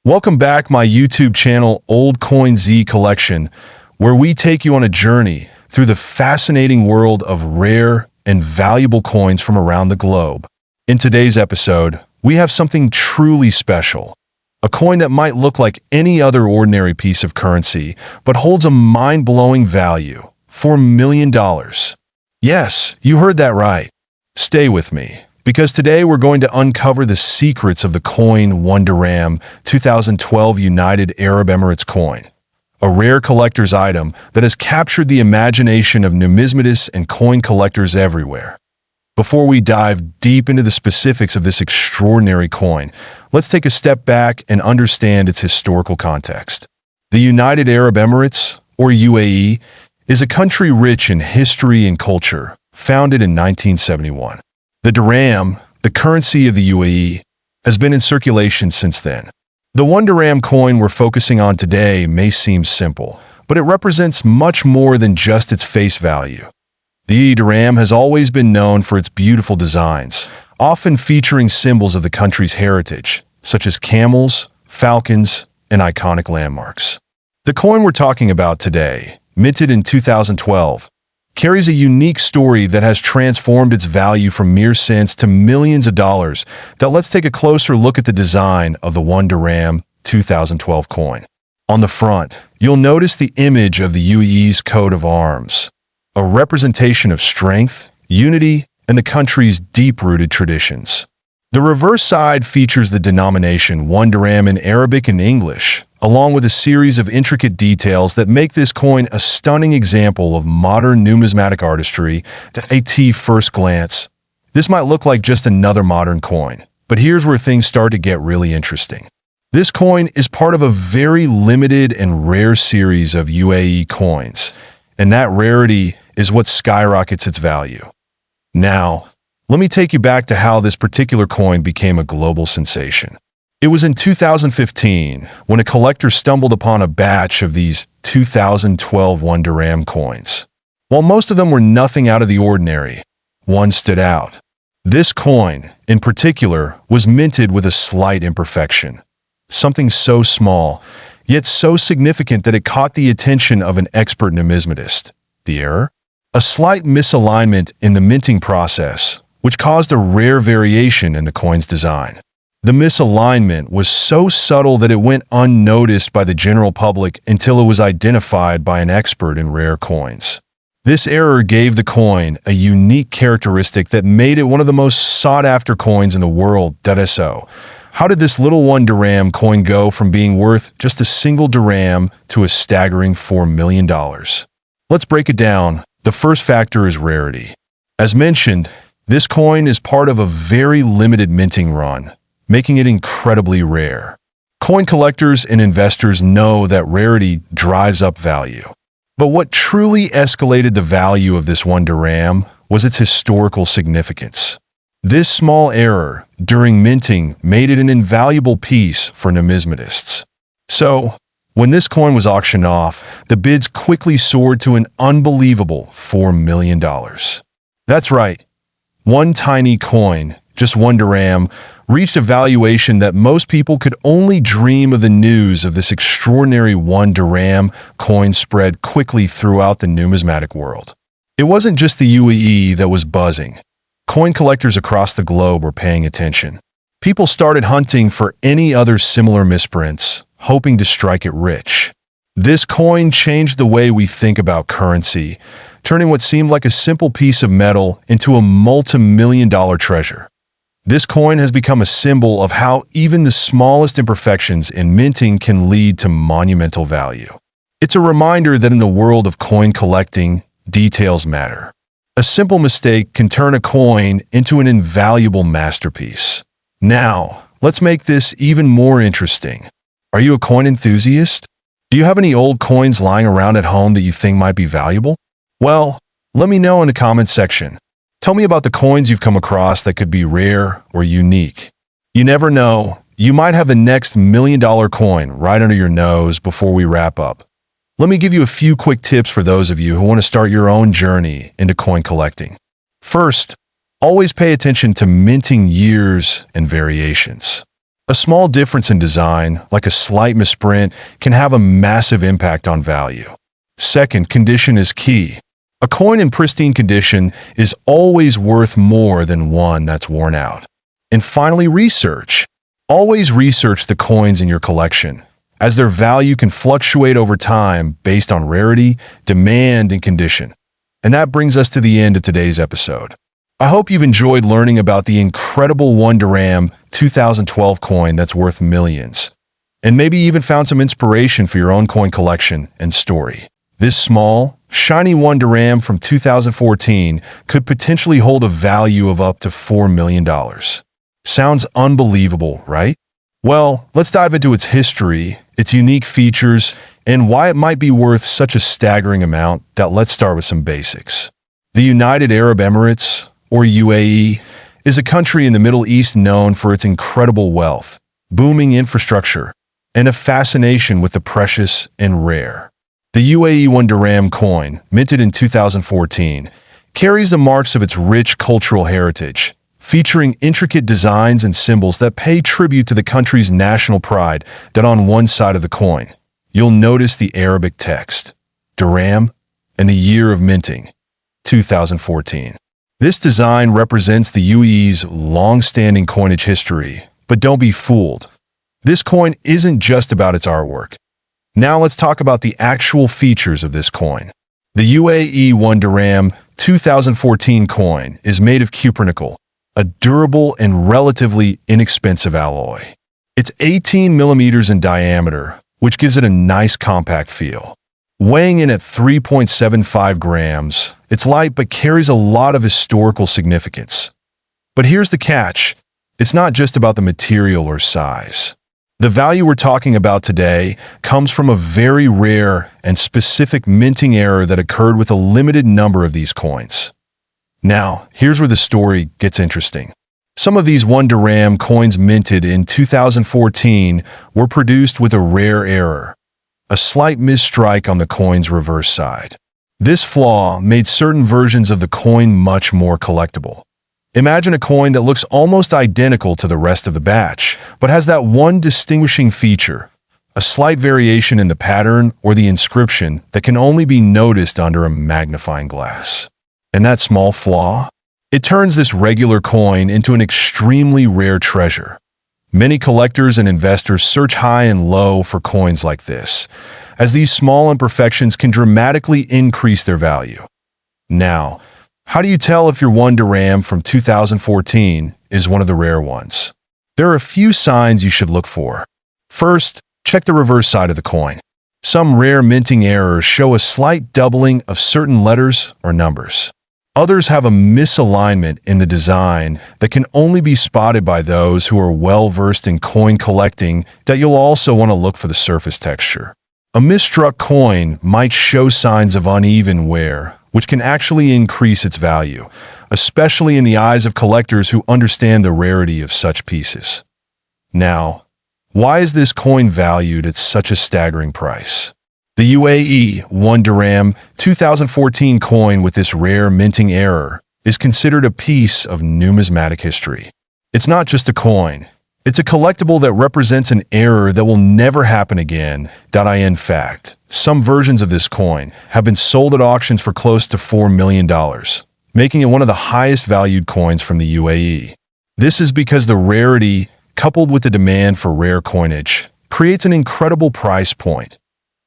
Welcome back my YouTube channel Old Coin ZEE Collection, where we take you on a journey through the fascinating world of rare and valuable coins from around the globe. In today's episode, we have something truly special. A coin that might look like any other ordinary piece of currency, but holds a mind-blowing value, $4 million. Yes, you heard that right. Stay with me, because today we're going to uncover the secrets of the coin 1 Dirham 2012 United Arab Emirates coin, a rare collector's item that has captured the imagination of numismatists and coin collectors everywhere. Before we dive deep into the specifics of this extraordinary coin, let's take a step back and understand its historical context. The United Arab Emirates, or UAE, is a country rich in history and culture, founded in 1971. The dirham, the currency of the UAE, has been in circulation since then. The 1 Dirham coin we're focusing on today may seem simple, but it represents much more than just its face value. The dirham has always been known for its beautiful designs, often featuring symbols of the country's heritage, such as camels, falcons, and iconic landmarks. The coin we're talking about today, minted in 2012, carries a unique story that has transformed its value from mere cents to millions of dollars. Let's take a closer look at the design of the 1 Dirham 2012 coin. On the front, you'll notice the image of the UAE's coat of arms, a representation of strength, unity, and the country's deep-rooted traditions. The reverse side features the denomination 1 Dirham in Arabic and English, along with a series of intricate details that make this coin a stunning example of modern numismatic artistry. At first glance, this might look like just another modern coin, but here's where things start to get really interesting. This coin is part of a very limited and rare series of UAE coins, and that rarity is what skyrockets its value. Now, let me take you back to how this particular coin became a global sensation. It was in 2015 when a collector stumbled upon a batch of these 2012 1 Dirham coins. While most of them were nothing out of the ordinary, one stood out. This coin, in particular, was minted with a slight imperfection. Something so small, yet so significant that it caught the attention of an expert numismatist. The error? A slight misalignment in the minting process, which caused a rare variation in the coin's design. The misalignment was so subtle that it went unnoticed by the general public until it was identified by an expert in rare coins. This error gave the coin a unique characteristic that made it one of the most sought-after coins in the world. So, how did this little 1 Dirham coin go from being worth just a single dirham to a staggering $4 million? Let's break it down. The first factor is rarity. As mentioned, this coin is part of a very limited minting run, making it incredibly rare. Coin collectors and investors know that rarity drives up value. But what truly escalated the value of this 1 Dirham was its historical significance. This small error during minting made it an invaluable piece for numismatists. So, when this coin was auctioned off, the bids quickly soared to an unbelievable $4 million. That's right, one tiny coin, just 1 Dirham, reached a valuation that most people could only dream of. The news of this extraordinary 1 Dirham coin spread quickly throughout the numismatic world. It wasn't just the UAE that was buzzing. Coin collectors across the globe were paying attention. People started hunting for any other similar misprints, hoping to strike it rich. This coin changed the way we think about currency, turning what seemed like a simple piece of metal into a multi-million-dollar treasure. This coin has become a symbol of how even the smallest imperfections in minting can lead to monumental value. It's a reminder that in the world of coin collecting, details matter. A simple mistake can turn a coin into an invaluable masterpiece. Now, let's make this even more interesting. Are you a coin enthusiast? Do you have any old coins lying around at home that you think might be valuable? Well, let me know in the comments section. Tell me about the coins you've come across that could be rare or unique. You never know, you might have the next $1 million coin right under your nose. Before we wrap up, let me give you a few quick tips for those of you who want to start your own journey into coin collecting. First, always pay attention to minting years and variations. A small difference in design, like a slight misprint, can have a massive impact on value. Second, condition is key. A coin in pristine condition is always worth more than one that's worn out. And finally, research. Always research the coins in your collection, as their value can fluctuate over time based on rarity, demand, and condition. And that brings us to the end of today's episode. I hope you've enjoyed learning about the incredible 1 Dirham 2012 coin that's worth millions, and maybe even found some inspiration for your own coin collection and story. This small, shiny 1 Dirham from 2014 could potentially hold a value of up to $4 million. Sounds unbelievable, right? Well, let's dive into its history, its unique features, and why it might be worth such a staggering amount. Let's start with some basics. The United Arab Emirates, or UAE, is a country in the Middle East known for its incredible wealth, booming infrastructure, and a fascination with the precious and rare. The UAE 1 Dirham coin, minted in 2014, carries the marks of its rich cultural heritage, featuring intricate designs and symbols that pay tribute to the country's national pride. On one side of the coin, you'll notice the Arabic text, Dirham, and the year of minting, 2014. This design represents the UAE's long-standing coinage history, but don't be fooled. This coin isn't just about its artwork. Now let's talk about the actual features of this coin. The UAE 1 Dirham 2014 coin is made of cupronickel, a durable and relatively inexpensive alloy. It's 18 millimeters in diameter, which gives it a nice compact feel. Weighing in at 3.75 grams, it's light but carries a lot of historical significance. But here's the catch. It's not just about the material or size. The value we're talking about today comes from a very rare and specific minting error that occurred with a limited number of these coins. Now, here's where the story gets interesting. Some of these 1 Dirham coins minted in 2014 were produced with a rare error, a slight misstrike on the coin's reverse side. This flaw made certain versions of the coin much more collectible. Imagine a coin that looks almost identical to the rest of the batch, but has that one distinguishing feature, a slight variation in the pattern or the inscription that can only be noticed under a magnifying glass. And that small flaw? It turns this regular coin into an extremely rare treasure. Many collectors and investors search high and low for coins like this, as these small imperfections can dramatically increase their value. Now, how do you tell if your 1 Dirham from 2014 is one of the rare ones? There are a few signs you should look for. First, check the reverse side of the coin. Some rare minting errors show a slight doubling of certain letters or numbers. Others have a misalignment in the design that can only be spotted by those who are well-versed in coin collecting. You'll also want to look for the surface texture. A misstruck coin might show signs of uneven wear, which can actually increase its value, especially in the eyes of collectors who understand the rarity of such pieces. Now, why is this coin valued at such a staggering price? The UAE 1 Dirham 2014 coin with this rare minting error is considered a piece of numismatic history. It's not just a coin. It's a collectible that represents an error that will never happen again. In fact, some versions of this coin have been sold at auctions for close to $4 million, making it one of the highest valued coins from the UAE. This is because the rarity, coupled with the demand for rare coinage, creates an incredible price point.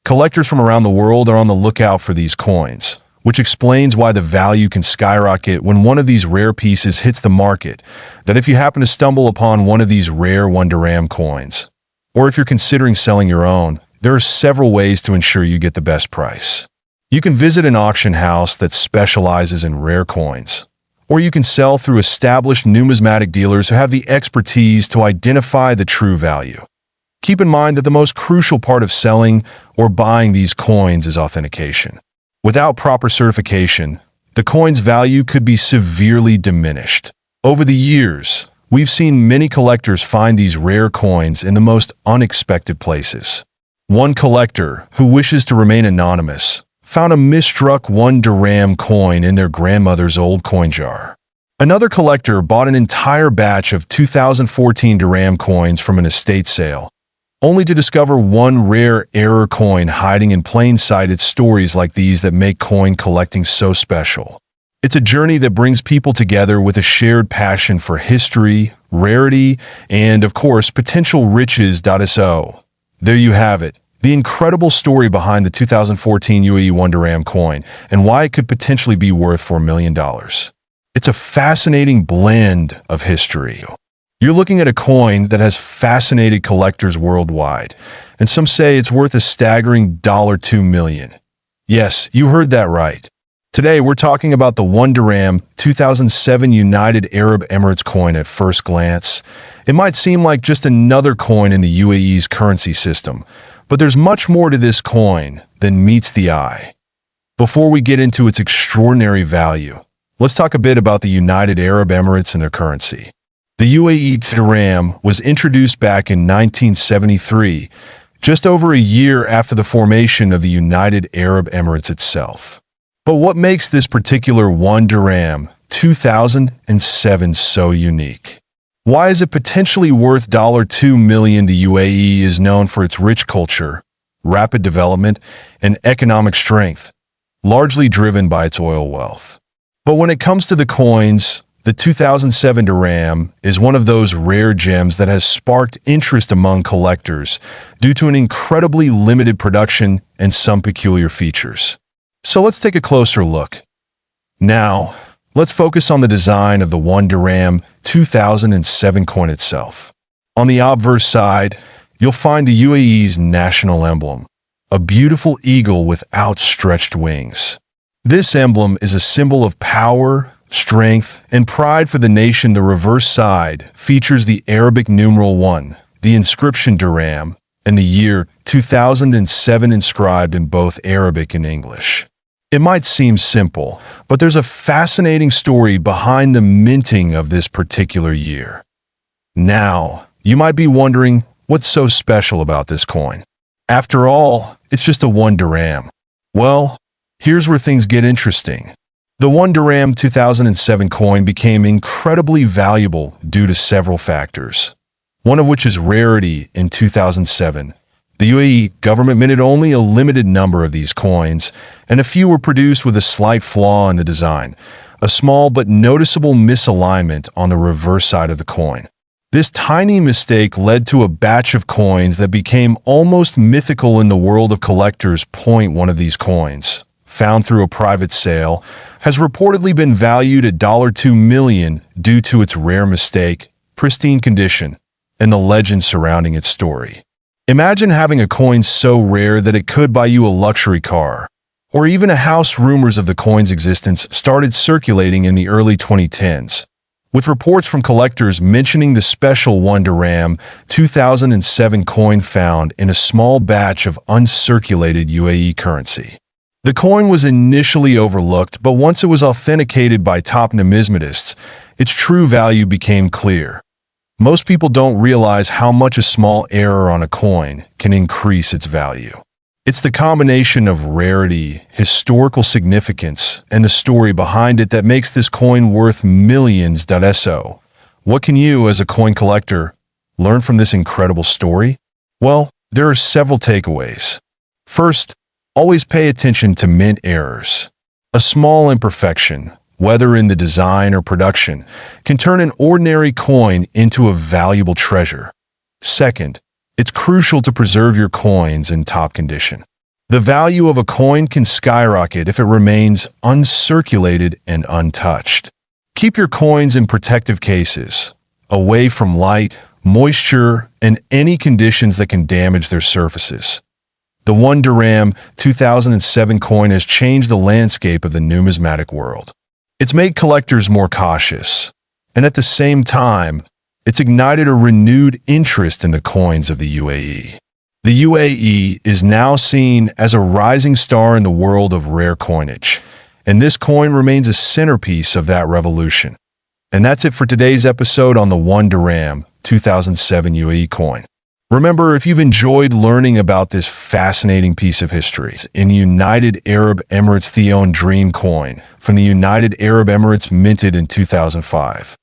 Collectors from around the world are on the lookout for these coins, which explains why the value can skyrocket when one of these rare pieces hits the market. If you happen to stumble upon one of these rare 1 Dirham coins, or if you're considering selling your own, there are several ways to ensure you get the best price. You can visit an auction house that specializes in rare coins, or you can sell through established numismatic dealers who have the expertise to identify the true value. Keep in mind that the most crucial part of selling or buying these coins is authentication. Without proper certification, the coin's value could be severely diminished. Over the years, we've seen many collectors find these rare coins in the most unexpected places. One collector, who wishes to remain anonymous, found a misstruck 1 Dirham coin in their grandmother's old coin jar. Another collector bought an entire batch of 2014 Dirham coins from an estate sale, only to discover one rare error coin hiding in plain sight. It's stories like these that make coin collecting so special. It's a journey that brings people together with a shared passion for history, rarity, and, of course, potential riches. So, there you have it. The incredible story behind the 2014 UAE 1 Dirham coin and why it could potentially be worth $4 million. It's a fascinating blend of history. You're looking at a coin that has fascinated collectors worldwide, and some say it's worth a staggering $2 million. Yes, you heard that right. Today, we're talking about the 1 Dirham 2007 United Arab Emirates coin. At first glance, it might seem like just another coin in the UAE's currency system, but there's much more to this coin than meets the eye. Before we get into its extraordinary value, let's talk a bit about the United Arab Emirates and their currency. The UAE Dirham was introduced back in 1973, just over a year after the formation of the United Arab Emirates itself. But what makes this particular 1 Dirham 2007 so unique? Why is it potentially worth $2 million? The UAE is known for its rich culture, rapid development, and economic strength, largely driven by its oil wealth. But when it comes to the coins, the 2007 Dirham is one of those rare gems that has sparked interest among collectors due to an incredibly limited production and some peculiar features. So let's take a closer look. Now, let's focus on the design of the 1 Dirham 2007 coin itself. On the obverse side, you'll find the UAE's national emblem, a beautiful eagle with outstretched wings. This emblem is a symbol of power, strength, and pride for the nation. The reverse side features the Arabic numeral 1, the inscription Dirham, and the year 2007 inscribed in both Arabic and English. It might seem simple, but there's a fascinating story behind the minting of this particular year. Now, you might be wondering, what's so special about this coin? After all, it's just a 1 Dirham. Well, here's where things get interesting. The 1 Dirham 2007 coin became incredibly valuable due to several factors, one of which is rarity. In 2007. The UAE government minted only a limited number of these coins, and a few were produced with a slight flaw in the design, a small but noticeable misalignment on the reverse side of the coin. This tiny mistake led to a batch of coins that became almost mythical in the world of collectors. One of these coins, found through a private sale, has reportedly been valued at $2 million due to its rare mistake, pristine condition, and the legend surrounding its story. Imagine having a coin so rare that it could buy you a luxury car, or even a house. Rumors of the coin's existence started circulating in the early 2010s, with reports from collectors mentioning the special 1 Dirham 2007 coin found in a small batch of uncirculated UAE currency. The coin was initially overlooked, but once it was authenticated by top numismatists, its true value became clear. Most people don't realize how much a small error on a coin can increase its value. It's the combination of rarity, historical significance, and the story behind it that makes this coin worth millions. So, what can you, as a coin collector, learn from this incredible story? Well, there are several takeaways. First, always pay attention to mint errors. A small imperfection, whether in the design or production, can turn an ordinary coin into a valuable treasure. Second, it's crucial to preserve your coins in top condition. The value of a coin can skyrocket if it remains uncirculated and untouched. Keep your coins in protective cases, away from light, moisture, and any conditions that can damage their surfaces. The 1 Dirham 2007 coin has changed the landscape of the numismatic world. It's made collectors more cautious, and at the same time, it's ignited a renewed interest in the coins of the UAE. The UAE is now seen as a rising star in the world of rare coinage, and this coin remains a centerpiece of that revolution. And that's it for today's episode on the 1 Dirham 2007 UAE coin. Remember, if you've enjoyed learning about this fascinating piece of history, in the United Arab Emirates the-owned Dirham Coin from the United Arab Emirates minted in 2005.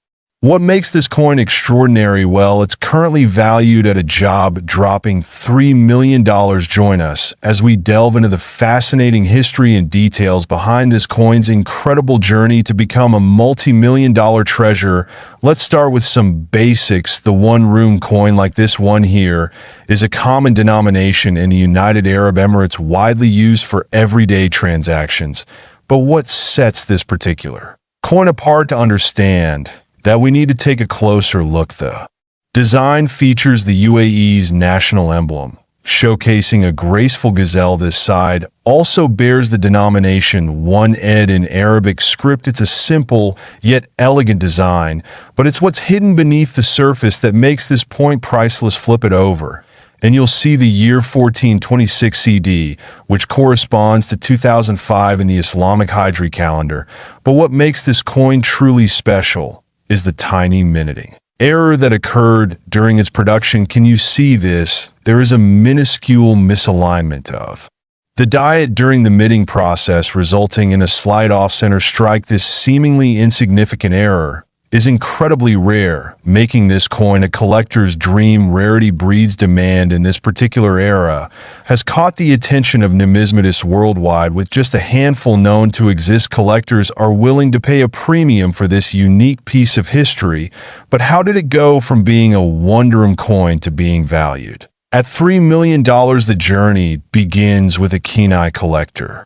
What makes this coin extraordinary? Well, it's currently valued at a jaw-dropping $3 million. Join us as we delve into the fascinating history and details behind this coin's incredible journey to become a multi-million-dollar treasure. Let's start with some basics. The one-room coin like this one here is a common denomination in the United Arab Emirates, widely used for everyday transactions. But what sets this particular coin apart? To understand that, we need to take a closer look. The design features the UAE's national emblem, showcasing a graceful gazelle. This side also bears the denomination 1 in Arabic script. It's a simple yet elegant design, but it's what's hidden beneath the surface that makes this point priceless. Flip it over, and you'll see the year 1426 CD, which corresponds to 2005 in the Islamic Hijri calendar. But what makes this coin truly special is the tiny minting error that occurred during its production. Can you see this? There is a minuscule misalignment of the diet during the minting process, resulting in a slight off-center strike. This seemingly insignificant error is incredibly rare, making this coin a collector's dream. Rarity breeds demand, and this particular era has caught the attention of numismatists worldwide. With just a handful known to exist, collectors are willing to pay a premium for this unique piece of history. But how did it go from being a one-dirham coin to being valued at $3 million? The journey begins with a keen-eye collector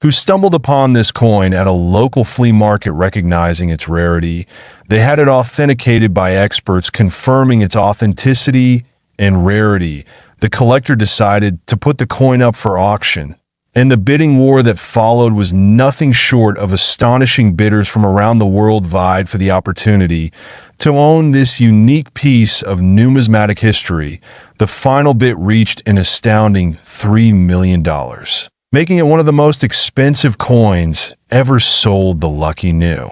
who stumbled upon this coin at a local flea market. Recognizing its rarity, they had it authenticated by experts, confirming its authenticity and rarity. The collector decided to put the coin up for auction, and the bidding war that followed was nothing short of astonishing. Bidders from around the world vied for the opportunity to own this unique piece of numismatic history. The final bid reached an astounding $3 million. Making it one of the most expensive coins ever sold. The lucky new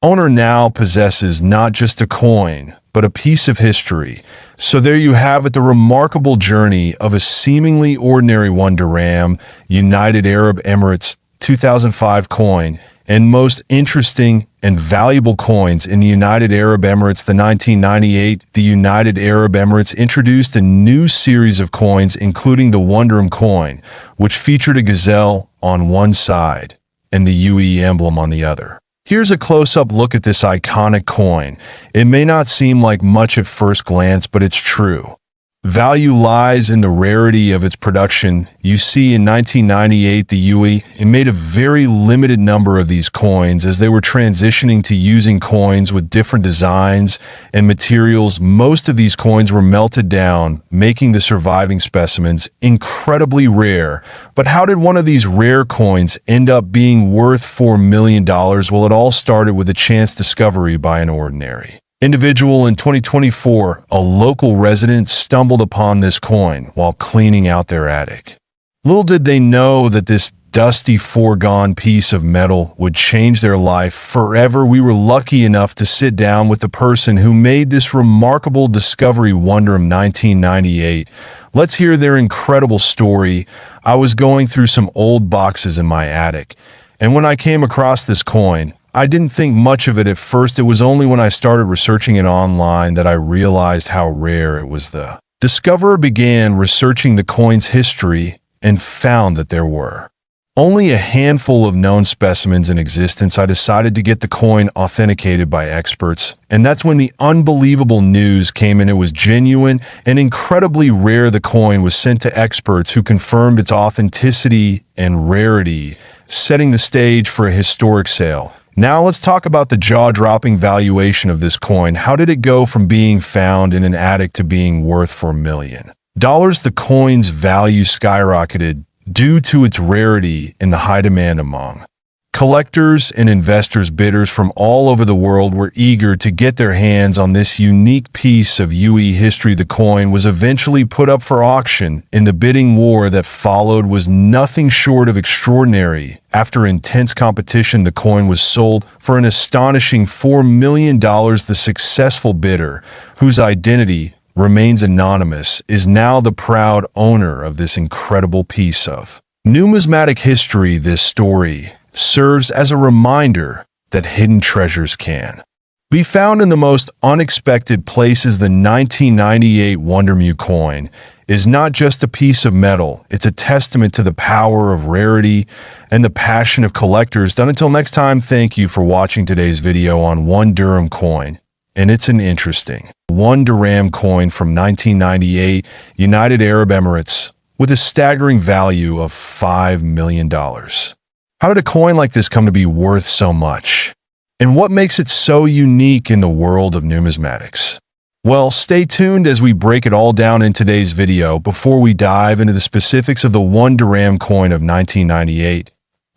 owner now possesses not just a coin, but a piece of history. So there you have it, the remarkable journey of a seemingly ordinary 1 dirham United Arab Emirates 2005 coin, and most interesting and valuable coins in the United Arab Emirates. The 1998, the United Arab Emirates introduced a new series of coins, including the 1 dirham coin, which featured a gazelle on one side and the UAE emblem on the other. Here's a close-up look at this iconic coin. It may not seem like much at first glance, but it's true. Value lies in the rarity of its production. You see, in 1998, the UAE made a very limited number of these coins as they were transitioning to using coins with different designs and materials. Most of these coins were melted down, making the surviving specimens incredibly rare. But how did one of these rare coins end up being worth $4 million? Well, it all started with a chance discovery by an ordinary individual. In 2024, a local resident stumbled upon this coin while cleaning out their attic. Little did they know that this dusty, foregone piece of metal would change their life forever. We were lucky enough to sit down with the person who made this remarkable discovery. 1 dirham 1998. Let's hear their incredible story. I was going through some old boxes in my attic, and when I came across this coin, I didn't think much of it at first. It was only when I started researching it online that I realized how rare it was. The discoverer began researching the coin's history and found that there were only a handful of known specimens in existence. I decided to get the coin authenticated by experts, and that's when the unbelievable news came in. It was genuine and incredibly rare. The coin was sent to experts who confirmed its authenticity and rarity, setting the stage for a historic sale. Now let's talk about the jaw-dropping valuation of this coin. How did it go from being found in an attic to being worth $4 million? The coin's value skyrocketed due to its rarity and the high demand among collectors and investors. Bidders from all over the world were eager to get their hands on this unique piece of UAE history. The coin was eventually put up for auction, and the bidding war that followed was nothing short of extraordinary. After intense competition, the coin was sold for an astonishing $4 million. The successful bidder, whose identity remains anonymous, is now the proud owner of this incredible piece of numismatic history. This story serves as a reminder that hidden treasures can be found in the most unexpected places. The 1998 UAE coin is not just a piece of metal, it's a testament to the power of rarity and the passion of collectors. Until next time, thank you for watching today's video on one Dirham coin. And it's an interesting one Dirham coin from 1998, United Arab Emirates, with a staggering value of $5 million. How did a coin like this come to be worth so much? And what makes it so unique in the world of numismatics? Well, stay tuned as we break it all down in today's video. Before we dive into the specifics of the one Dirham coin of 1998,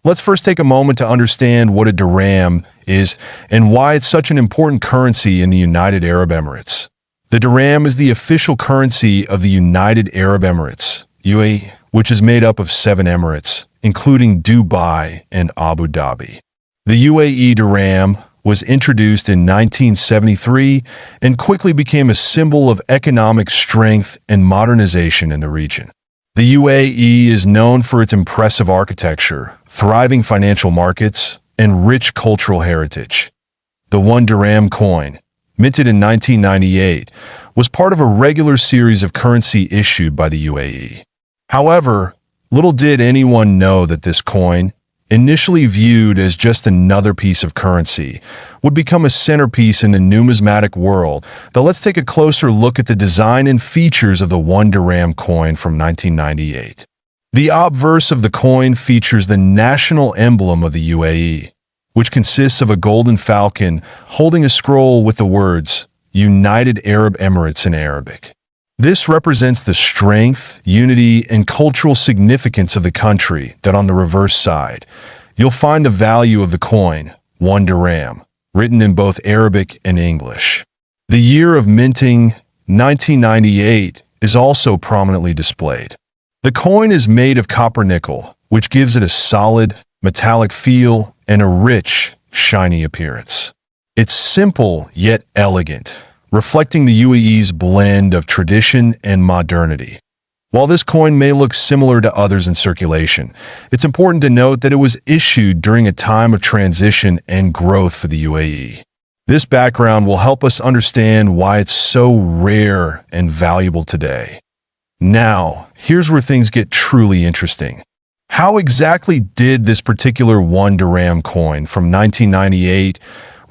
let's first take a moment to understand what a dirham is and why it's such an important currency in the United Arab Emirates. The dirham is the official currency of the United Arab Emirates, UAE, which is made up of 7 emirates, including Dubai and Abu Dhabi. The UAE dirham was introduced in 1973 and quickly became a symbol of economic strength and modernization in the region. The UAE is known for its impressive architecture, thriving financial markets, and rich cultural heritage. The one Dirham coin, minted in 1998, was part of a regular series of currency issued by the UAE. However, little did anyone know that this coin, initially viewed as just another piece of currency, would become a centerpiece in the numismatic world. Now let's take a closer look at the design and features of the one Dirham coin from 1998. The obverse of the coin features the national emblem of the UAE, which consists of a golden falcon holding a scroll with the words United Arab Emirates in Arabic. This represents the strength, unity, and cultural significance of the country. That on the reverse side, you'll find the value of the coin, one Dirham, written in both Arabic and English. The year of minting, 1998, is also prominently displayed. The coin is made of copper nickel, which gives it a solid, metallic feel and a rich, shiny appearance. It's simple yet elegant, reflecting the UAE's blend of tradition and modernity. While this coin may look similar to others in circulation, it's important to note that it was issued during a time of transition and growth for the UAE. This background will help us understand why it's so rare and valuable today. Now, here's where things get truly interesting. How exactly did this particular one Dirham coin from 1998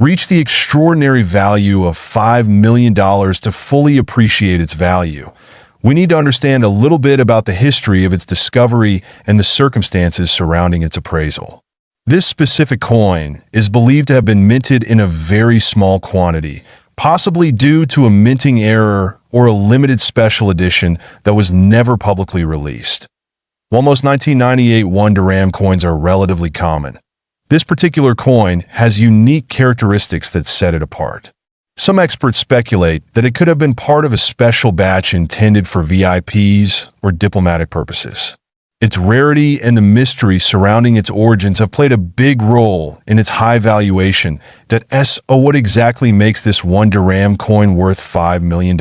reach the extraordinary value of $5 million? To fully appreciate its value, we need to understand a little bit about the history of its discovery and the circumstances surrounding its appraisal. This specific coin is believed to have been minted in a very small quantity, possibly due to a minting error or a limited special edition that was never publicly released. While most 1998 one Dirham coins are relatively common, this particular coin has unique characteristics that set it apart. Some experts speculate that it could have been part of a special batch intended for VIPs or diplomatic purposes. Its rarity and the mystery surrounding its origins have played a big role in its high valuation. What exactly makes this one Dirham coin worth $5 million?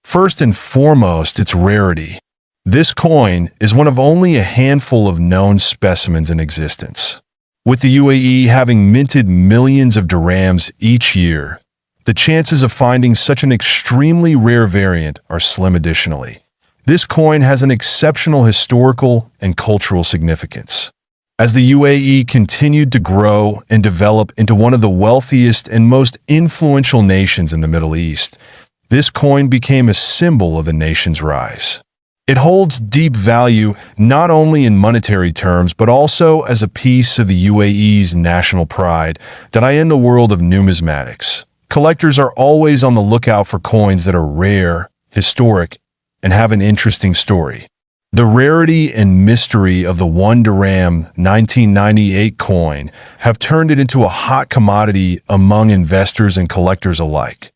First and foremost, its rarity. This coin is one of only a handful of known specimens in existence. With the UAE having minted millions of dirhams each year, the chances of finding such an extremely rare variant are slim. Additionally, this coin has an exceptional historical and cultural significance. As the UAE continued to grow and develop into one of the wealthiest and most influential nations in the Middle East, this coin became a symbol of the nation's rise. It holds deep value not only in monetary terms but also as a piece of the UAE's national pride. In the world of numismatics, collectors are always on the lookout for coins that are rare, historic, and have an interesting story. The rarity and mystery of the one Dirham 1998 coin have turned it into a hot commodity among investors and collectors alike.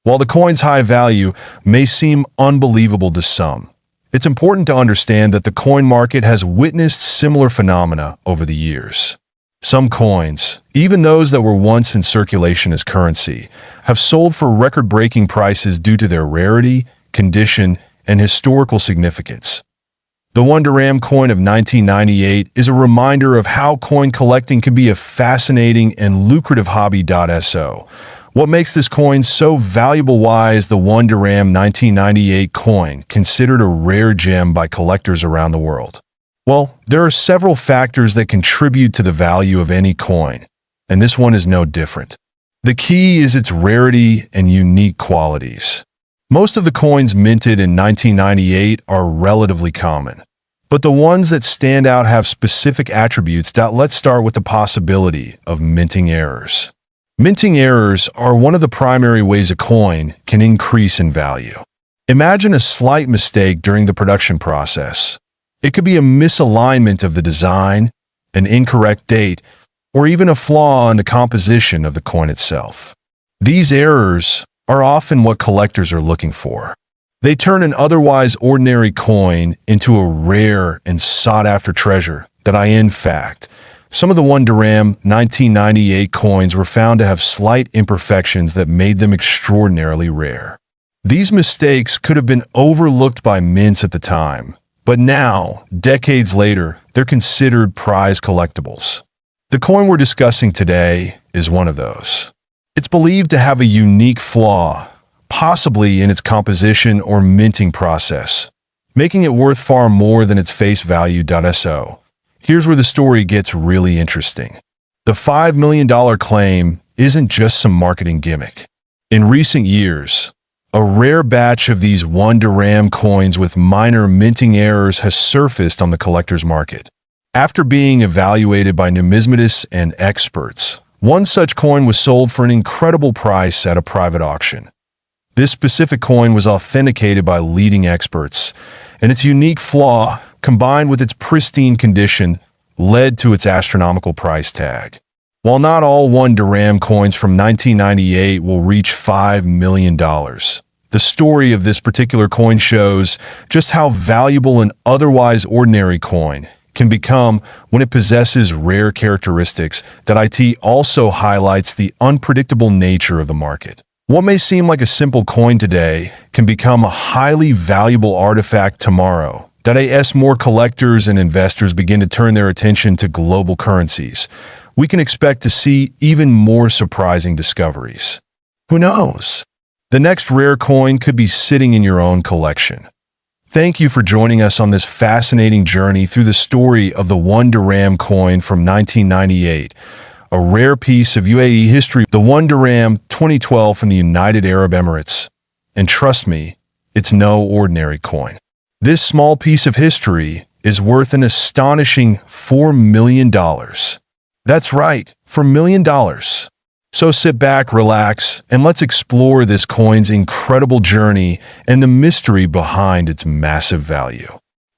While the coin's high value may seem unbelievable to some, it's important to understand that the coin market has witnessed similar phenomena over the years. Some coins, even those that were once in circulation as currency, have sold for record-breaking prices due to their rarity, condition, and historical significance. The 1 Dirham coin of 1998 is a reminder of how coin collecting can be a fascinating and lucrative hobby. So, what makes this coin so valuable? Why is the 1 Dirham 1998 coin considered a rare gem by collectors around the world? Well, there are several factors that contribute to the value of any coin, and this one is no different. The key is its rarity and unique qualities. Most of the coins minted in 1998 are relatively common, but the ones that stand out have specific attributes. Let's start with the possibility of minting errors. Minting errors are one of the primary ways a coin can increase in value. Imagine a slight mistake during the production process. It could be a misalignment of the design, an incorrect date, or even a flaw in the composition of the coin itself. These errors are often what collectors are looking for. They turn an otherwise ordinary coin into a rare and sought-after treasure. In fact, some of the 1 Dirham 1998 coins were found to have slight imperfections that made them extraordinarily rare. These mistakes could have been overlooked by mints at the time, but now, decades later, they're considered prize collectibles. The coin we're discussing today is one of those. It's believed to have a unique flaw, possibly in its composition or minting process, making it worth far more than its face value. So, here's where the story gets really interesting. The $5 million claim isn't just some marketing gimmick. In recent years, a rare batch of these 1 Dirham coins with minor minting errors has surfaced on the collector's market. After being evaluated by numismatists and experts, one such coin was sold for an incredible price at a private auction. This specific coin was authenticated by leading experts, and its unique flaw, combined with its pristine condition, led to its astronomical price tag. While not all 1 Dirham coins from 1998 will reach $5 million, the story of this particular coin shows just how valuable an otherwise ordinary coin can become when it possesses rare characteristics. It also highlights the unpredictable nature of the market. What may seem like a simple coin today can become a highly valuable artifact tomorrow. As more collectors and investors begin to turn their attention to global currencies, we can expect to see even more surprising discoveries. Who knows? The next rare coin could be sitting in your own collection. Thank you for joining us on this fascinating journey through the story of the 1 Dirham coin from 1998, a rare piece of UAE history, the 1 Dirham 2012 from the United Arab Emirates. And trust me, it's no ordinary coin. This small piece of history is worth an astonishing $4 million. That's right, $4 million. So sit back, relax, and let's explore this coin's incredible journey and the mystery behind its massive value.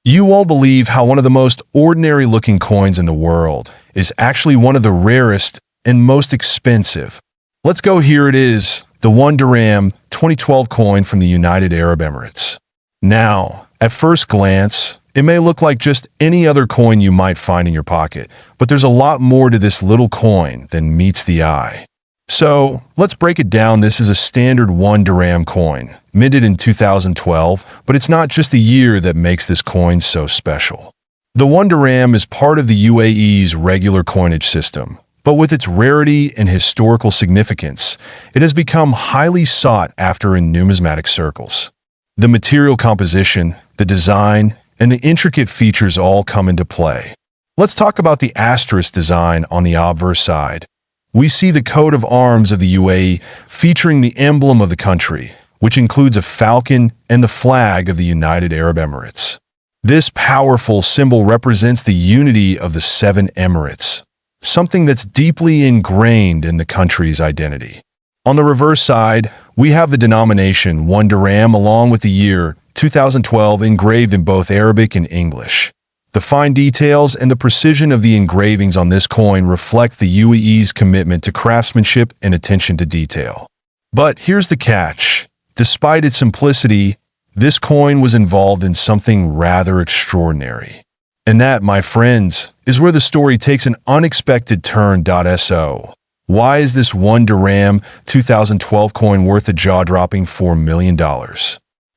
You won't believe how one of the most ordinary-looking coins in the world is actually one of the rarest and most expensive. Let's go. Here it is, the 1 Dirham 2012 coin from the United Arab Emirates. Now, at first glance, it may look like just any other coin you might find in your pocket, but there's a lot more to this little coin than meets the eye. So, let's break it down. This is a standard 1 Dirham coin, minted in 2012, but it's not just the year that makes this coin so special. The 1 Dirham is part of the UAE's regular coinage system, but with its rarity and historical significance, it has become highly sought after in numismatic circles. The material composition, the design, and the intricate features all come into play. Let's talk about the asterisk design on the obverse side. We see the coat of arms of the UAE featuring the emblem of the country, which includes a falcon and the flag of the United Arab Emirates. This powerful symbol represents the unity of the 7 Emirates, something that's deeply ingrained in the country's identity. On the reverse side, we have the denomination 1 Dirham along with the year 2012 engraved in both Arabic and English. The fine details and the precision of the engravings on this coin reflect the UAE's commitment to craftsmanship and attention to detail. But here's the catch. Despite its simplicity, this coin was involved in something rather extraordinary. And that, my friends, is where the story takes an unexpected turn. So, why is this 1 Dirham 2012 coin worth a jaw-dropping $4 million?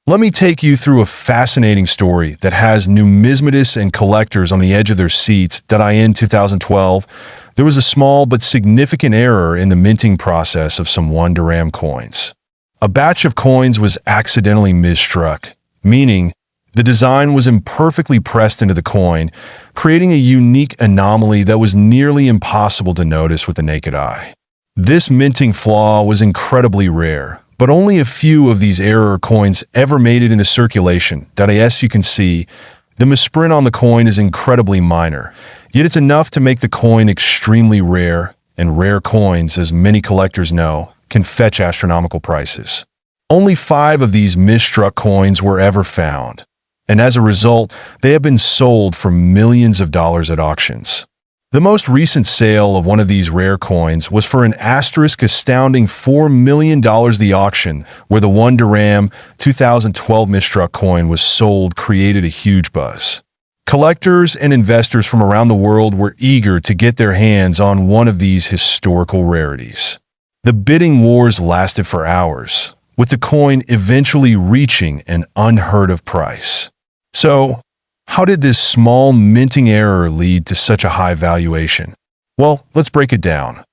Let me take you through a fascinating story that has numismatists and collectors on the edge of their seats. In 2012, there was a small but significant error in the minting process of some 1 Dirham coins. A batch of coins was accidentally misstruck, meaning the design was imperfectly pressed into the coin, creating a unique anomaly that was nearly impossible to notice with the naked eye. This minting flaw was incredibly rare, but only a few of these error coins ever made it into circulation. As you can see, the misprint on the coin is incredibly minor, yet it's enough to make the coin extremely rare, and rare coins, as many collectors know, can fetch astronomical prices. Only 5 of these misstruck coins were ever found, and as a result, they have been sold for millions of dollars at auctions. The most recent sale of one of these rare coins was for an astounding $4 million. The auction, where the 1 Dirham 2012 misstruck coin was sold, created a huge buzz. Collectors and investors from around the world were eager to get their hands on one of these historical rarities. The bidding wars lasted for hours, with the coin eventually reaching an unheard-of price. So, how did this small minting error lead to such a high valuation? Well, let's break it down.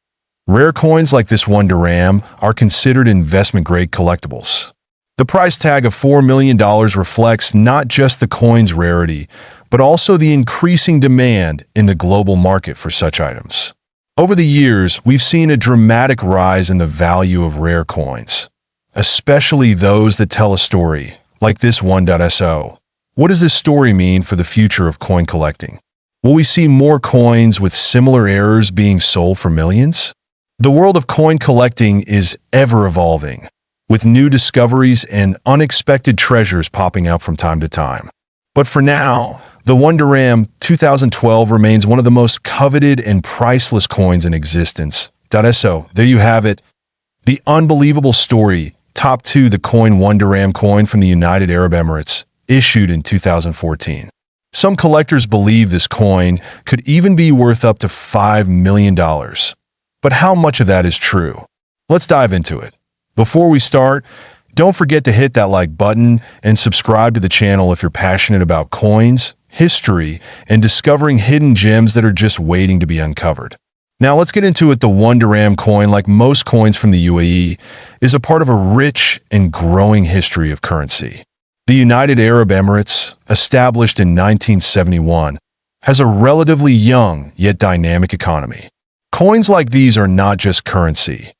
Rare coins like this 1 Dirham are considered investment-grade collectibles. The price tag of $4 million reflects not just the coin's rarity, but also the increasing demand in the global market for such items. Over the years, we've seen a dramatic rise in the value of rare coins, especially those that tell a story, like this 1.So. What does this story mean for the future of coin collecting? Will we see more coins with similar errors being sold for millions? The world of coin collecting is ever evolving, with new discoveries and unexpected treasures popping up from time to time. But for now, the 1 Dirham 2012 remains one of the most coveted and priceless coins in existence. So, there you have it. The unbelievable story. Top 2, the coin 1 Dirham coin from the United Arab Emirates, issued in 2014. Some collectors believe this coin could even be worth up to $5 million. But how much of that is true? Let's dive into it. Before we start, don't forget to hit that like button and subscribe to the channel if you're passionate about coins, history, and discovering hidden gems that are just waiting to be uncovered. Now let's get into it. The 1 Dirham coin, like most coins from the UAE, is a part of a rich and growing history of currency. The United Arab Emirates, established in 1971, has a relatively young yet dynamic economy. Coins like these are not just currency.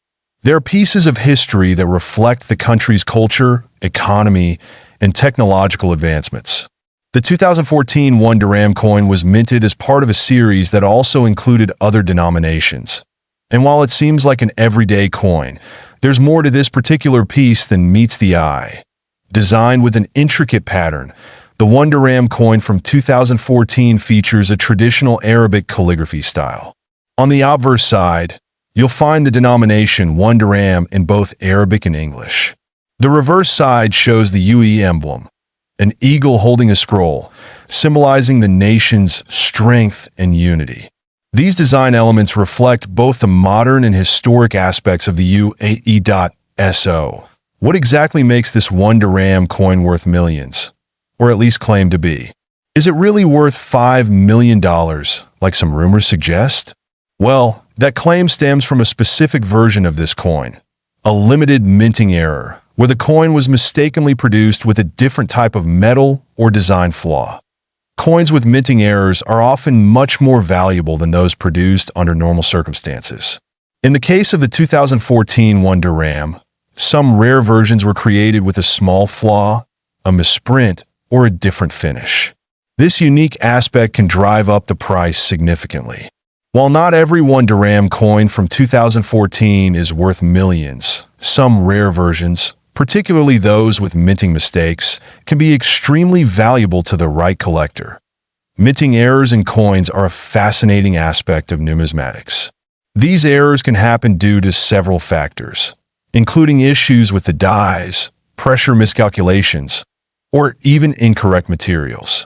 They're pieces of history that reflect the country's culture, economy, and technological advancements. The 2014 1 Dirham coin was minted as part of a series that also included other denominations. And while it seems like an everyday coin, there's more to this particular piece than meets the eye. Designed with an intricate pattern, the 1 Dirham coin from 2014 features a traditional Arabic calligraphy style. On the obverse side, you'll find the denomination 1 Dirham in both Arabic and English. The reverse side shows the UAE emblem, an eagle holding a scroll, symbolizing the nation's strength and unity. These design elements reflect both the modern and historic aspects of the UAE.So. What exactly makes this 1 Dirham coin worth millions? Or at least claimed to be? Is it really worth $5 million, like some rumors suggest? Well, that claim stems from a specific version of this coin, a limited minting error, where the coin was mistakenly produced with a different type of metal or design flaw. Coins with minting errors are often much more valuable than those produced under normal circumstances. In the case of the 2014 1 Dirham, some rare versions were created with a small flaw, a misprint, or a different finish. This unique aspect can drive up the price significantly. While not every 1 Dirham coin from 2014 is worth millions, some rare versions, particularly those with minting mistakes, can be extremely valuable to the right collector. Minting errors in coins are a fascinating aspect of numismatics. These errors can happen due to several factors, including issues with the dies, pressure miscalculations, or even incorrect materials.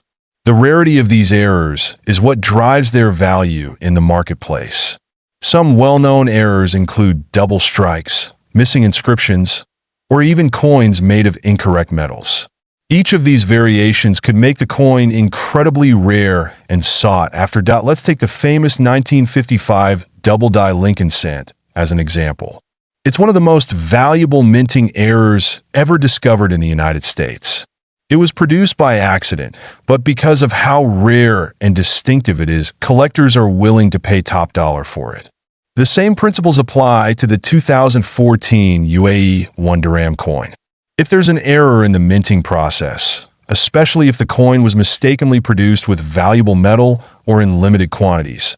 The rarity of these errors is what drives their value in the marketplace. Some well-known errors include double strikes, missing inscriptions, or even coins made of incorrect metals. Each of these variations could make the coin incredibly rare and sought after. Let's take the famous 1955 double-die Lincoln cent as an example. It's one of the most valuable minting errors ever discovered in the United States. It was produced by accident, but because of how rare and distinctive it is, collectors are willing to pay top dollar for it. The same principles apply to the 2014 UAE 1 Dirham coin. If there's an error in the minting process, especially if the coin was mistakenly produced with valuable metal or in limited quantities,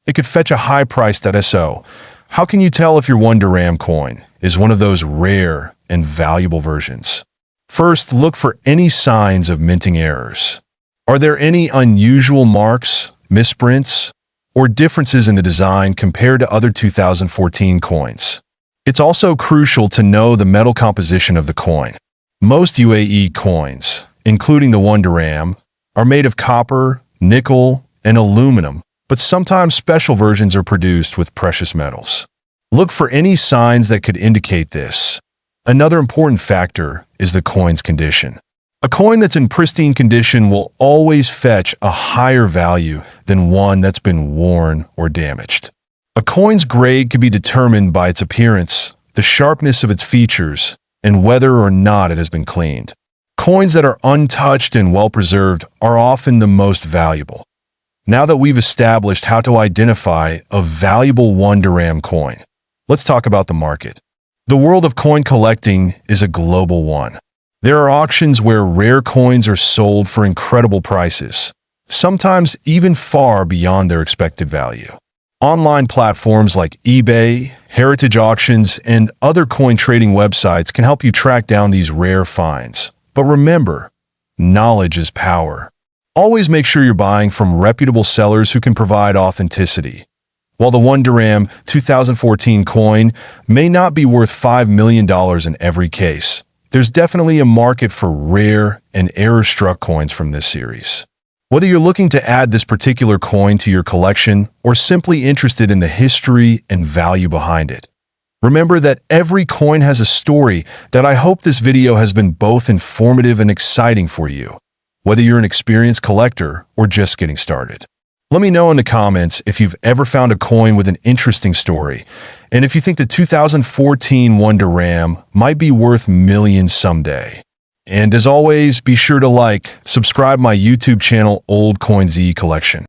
it could fetch a high price. So, how can you tell if your 1 Dirham coin is one of those rare and valuable versions? First, look for any signs of minting errors. Are there any unusual marks, misprints, or differences in the design compared to other 2014 coins? It's also crucial to know the metal composition of the coin. Most UAE coins, including the 1 Dirham, are made of copper, nickel, and aluminum, but sometimes special versions are produced with precious metals. Look for any signs that could indicate this. Another important factor is the coin's condition. A coin that's in pristine condition will always fetch a higher value than one that's been worn or damaged. A coin's grade can be determined by its appearance, the sharpness of its features, and whether or not it has been cleaned. Coins that are untouched and well-preserved are often the most valuable. Now that we've established how to identify a valuable 1 Dirham coin, let's talk about the market. The world of coin collecting is a global one. There are auctions where rare coins are sold for incredible prices, sometimes even far beyond their expected value. Online platforms like eBay, heritage auctions, and other coin trading websites can help you track down these rare finds. But remember, knowledge is power. Always make sure you're buying from reputable sellers who can provide authenticity. While the 1 Dirham 2014 coin may not be worth $5 million in every case, there's definitely a market for rare and error-struck coins from this series. Whether you're looking to add this particular coin to your collection or simply interested in the history and value behind it, remember that every coin has a story. That I hope this video has been both informative and exciting for you, whether you're an experienced collector or just getting started. Let me know in the comments if you've ever found a coin with an interesting story, and if you think the 2014 1 Dirham might be worth millions someday. And as always, be sure to like, subscribe my YouTube channel, Old Coin ZEE Collection.